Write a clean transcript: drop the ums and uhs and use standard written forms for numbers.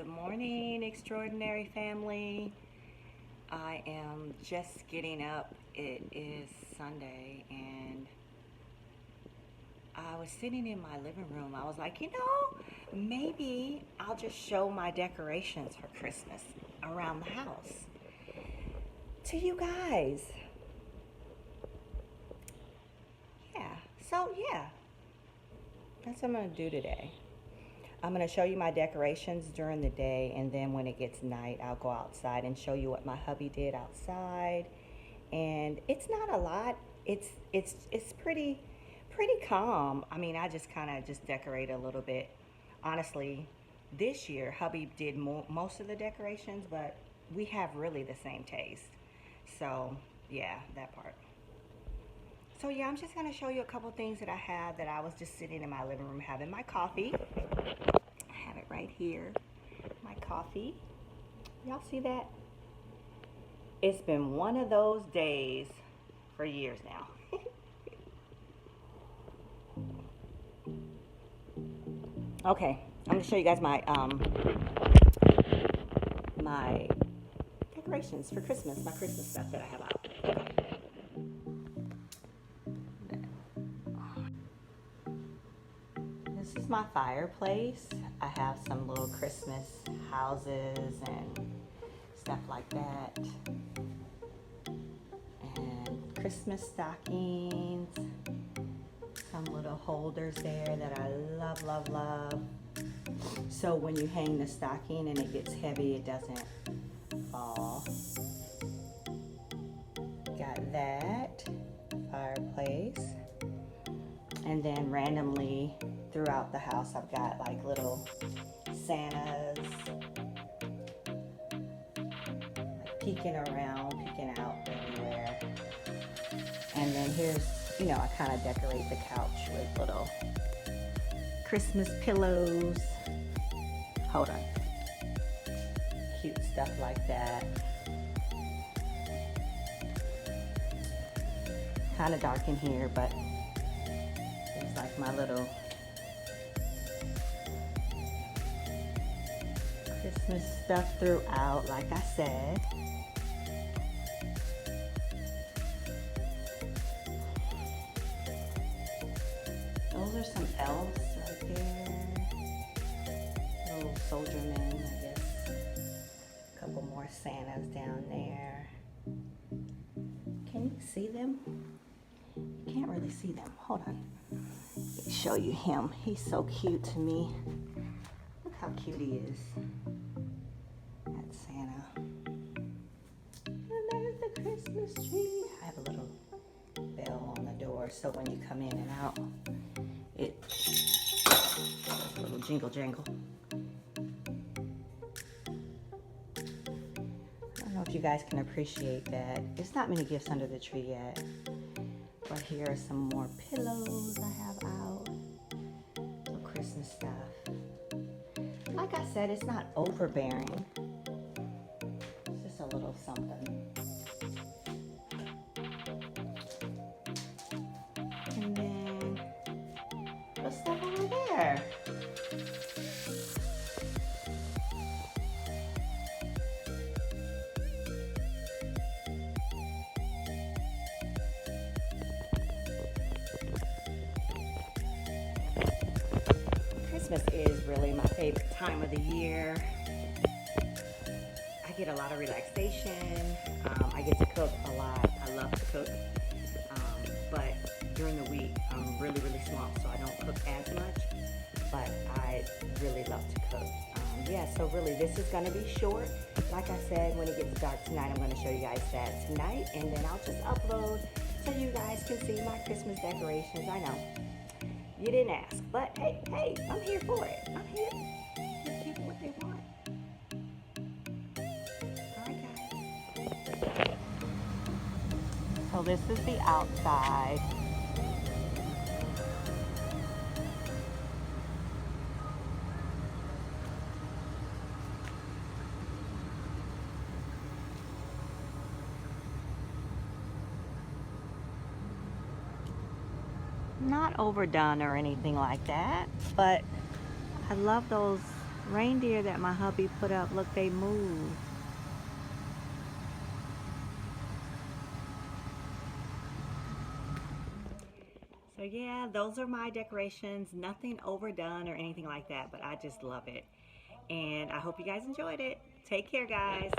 Good morning, extraordinary family. I am just getting up. It is Sunday and I was sitting in my living room. I was like, maybe I'll just show my decorations for Christmas around the house to you guys. Yeah, that's what I'm gonna do today. I'm going to show you my decorations during the day, and then when it gets night, I'll go outside and show you what my hubby did outside. And it's not a lot. It's pretty calm. I mean, I just kind of just decorate a little bit. Honestly, this year hubby did most of the decorations, but we have really the same taste. So, yeah, that part. So yeah, I'm just gonna show you a couple things that I have that I was just sitting in my living room having my coffee. I have it right here, my coffee. Y'all see that? It's been one of those days for years now. Okay, I'm gonna show you guys my my decorations for Christmas, my Christmas stuff that I have out. Okay. This is my fireplace. I have some little Christmas houses and stuff like that. And Christmas stockings. Some little holders there that I love, love, love. So when you hang the stocking and it gets heavy, it doesn't fall. Got that fireplace. And then randomly throughout the house, I've got like little Santas like peeking around, peeking out everywhere. And then here's, I kind of decorate the couch with little Christmas pillows. Hold on. Cute stuff like that. Kind of dark in here, but it's like my little Christmas stuff throughout, like I said. Those are some elves right there. Little soldier men, I guess. A couple more Santas down there. Can you see them? You can't really see them. Hold on. Let me show you him. He's so cute to me. Look how cute he is. That's Santa. And there's the Christmas tree. I have a little bell on the door so when you come in and out, it does a little jingle jangle. I don't know if you guys can appreciate that. There's not many gifts under the tree yet. But here are some more pillows I have out. Little Christmas stuff. Like I said, it's not overbearing. It's just a little something. And then what's stuff over there? Christmas is really my favorite time of the year. I get a lot of relaxation. I get to cook a lot. I love to cook. But during the week, I'm really, really swamped, so I don't cook as much. But I really love to cook. So really, this is going to be short. Like I said, when it gets dark tonight, I'm going to show you guys that tonight. And then I'll just upload so you guys can see my Christmas decorations. I know. You didn't ask, but hey, I'm here for it. I'm here to give people what they want. All right, guys. So this is the outside. Not overdone or anything like that, but I love those reindeer that my hubby put up, look, they move. So yeah, those are my decorations. Nothing overdone or anything like that, but I just love it. And I hope you guys enjoyed it. Take care, guys.